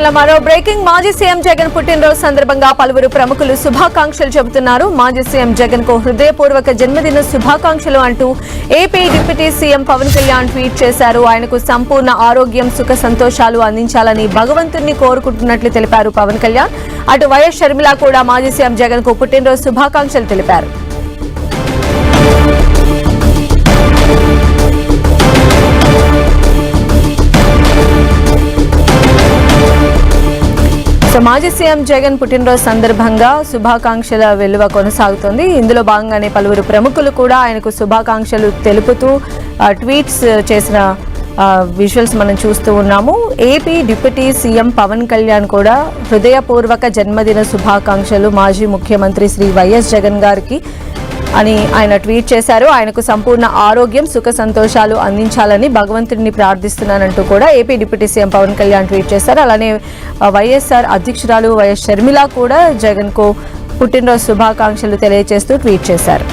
Bulletin లో మరో breaking. మాజీ సీఎం జగన్ పుట్టినరోజు సందర్భంగా పలువురు ప్రముఖులు శుభాకాంక్షలు చెబుతున్నారు. మాజీ సీఎం జగన్ కు హృదయపూర్వక జన్మదిన శుభాకాంక్షలు అంటూ AP deputy CM Pawan Kalyan tweet చేశారు. ఆయనకు సంపూర్ణ ఆరోగ్యం, సుఖ సంతోషాలు అందించాలని భగవంతుణ్ణి కోరుకుంటున్నట్లు తెలిపారు పవన్ కళ్యాణ్. అటు వైఎస్ షర్మిల కూడా మాజీ సీఎం జగన్ కు పుట్టినరోజు శుభాకాంక్షలు తెలిపారు. మాజీ సీఎం జగన్ పుట్టినరోజు సందర్భంగా శుభాకాంక్షల వెలువ కొనసాగుతోంది. ఇందులో భాగంగానే పలువురు ప్రముఖులు కూడా ఆయనకు శుభాకాంక్షలు తెలుపుతూ ట్వీట్స్ చేసిన విజువల్స్ మనం చూస్తూ ఉన్నాము. AP deputy CM Pawan Kalyan కూడా హృదయపూర్వక జన్మదిన శుభాకాంక్షలు మాజీ ముఖ్యమంత్రి శ్రీ వైఎస్ జగన్ గారికి అని ఆయన ట్వీట్ చేశారు. ఆయనకు సంపూర్ణ ఆరోగ్యం, సుఖ సంతోషాలు అందించాలని భగవంతుడిని ప్రార్థిస్తున్నానంటూ కూడా AP deputy CM Pawan Kalyan tweet చేశారు. అలానే వైఎస్ఆర్ అధ్యక్షురాలు వైఎస్ షర్మిల కూడా జగన్ కు పుట్టినరోజు శుభాకాంక్షలు తెలియజేస్తూ ట్వీట్ చేశారు.